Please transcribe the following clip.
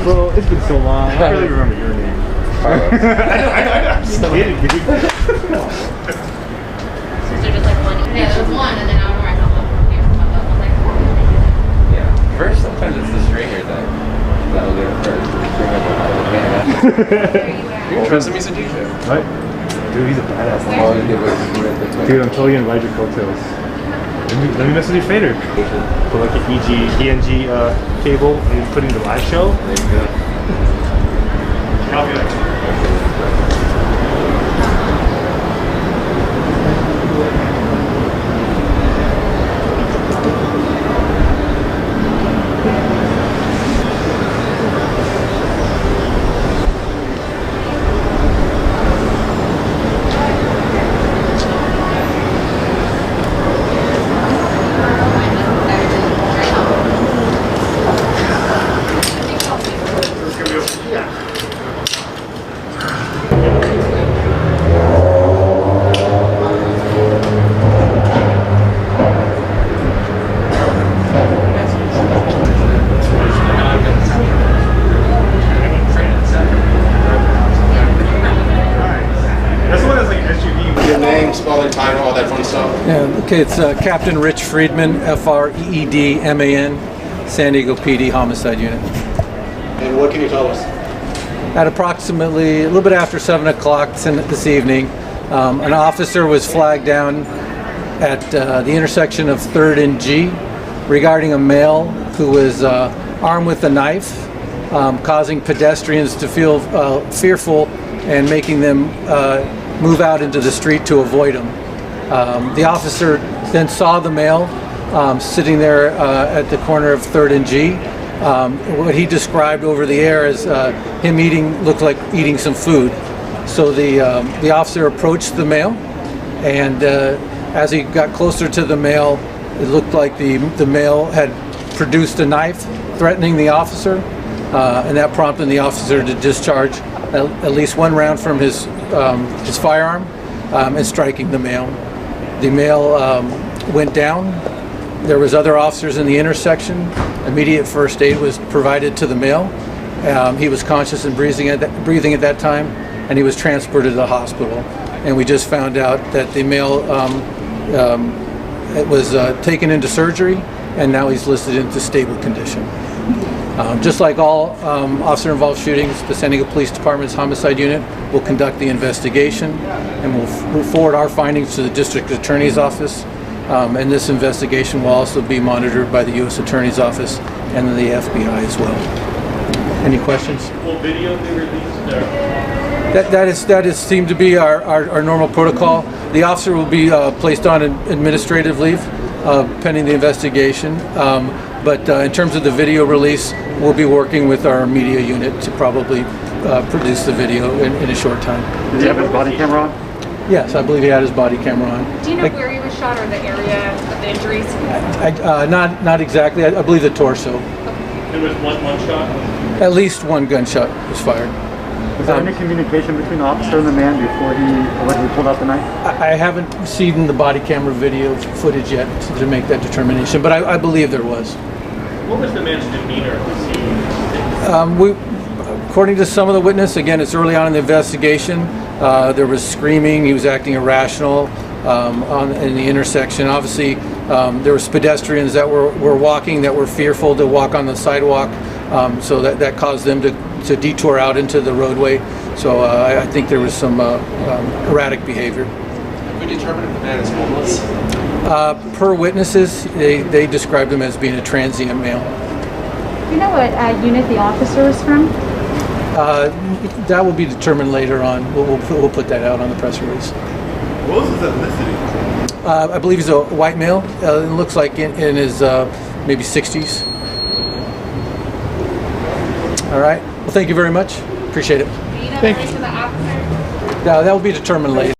Bro, it's been so long. I don't really remember your name. Carlos. I'm just kidding, dude. So just like one. Yeah, there was one, and then after I held up here, I was like, oh. Yeah. First, sometimes it's the stranger that'll get it first. Bring up a You trust him? He's a DJ. What? Dude, he's a badass. All he did was Dude, I'm totally gonna ride your coattails. Let me mess with your fader. Put like an ENG cable and put it in the live show. There you go. I'll be like, Title, all that fun stuff. Yeah, okay, it's Captain Rich Friedman, F-R-E-E-D-M-A-N, San Diego PD Homicide Unit. And what can you tell us? At approximately a little bit after 7 o'clock this evening, an officer was flagged down at the intersection of 3rd and G regarding a male who was armed with a knife, causing pedestrians to feel fearful and making them move out into the street to avoid him. The officer then saw the male sitting there at the corner of 3rd and G. What he described over the air as him looked like eating some food. So the officer approached the male, and as he got closer to the male, it looked like the male had produced a knife, threatening the officer, and that prompted the officer to discharge at least one round from his firearm and striking the male. The male went down. There was other officers in the intersection. Immediate first aid was provided to the male. He was conscious and breathing at that time, and he was transported to the hospital. And we just found out that the male was taken into surgery, and now he's listed into stable condition. Just like all officer-involved shootings, the San Diego Police Department's Homicide Unit will conduct the investigation, and we'll forward our findings to the District Attorney's Office. And this investigation will also be monitored by the U.S. Attorney's Office and the FBI as well. Any questions? will video be released there? That is seemed to be our normal protocol. The officer will be placed on administrative leave pending the investigation. But in terms of the video release, we'll be working with our media unit to probably produce the video in a short time. Did he have his body camera on? Yes, I believe he had his body camera on. Do you know where he was shot or the area of the injuries? Not exactly. I believe the torso. There was one shot? At least one gunshot was fired. Was there any communication between the officer and the man before when he pulled out the knife? I haven't seen the body camera video footage yet to make that determination, but I believe there was. What was the man's demeanor at the scene? According to some of the witness, again, it's early on in the investigation, there was screaming, he was acting irrational in the intersection. Obviously, there was pedestrians that were walking that were fearful to walk on the sidewalk, so that caused them to detour out into the roadway. So I think there was some erratic behavior. Have we determined if the man is homeless? Per witnesses, they described him as being a transient male. Do you know what unit the officer is from? That will be determined later on. We'll put that out on the press release. What was his ethnicity? I believe he's a white male. It looks like in his maybe 60s. All right. Well, thank you very much. Appreciate it. Do you know the race of the officer? That will be determined later.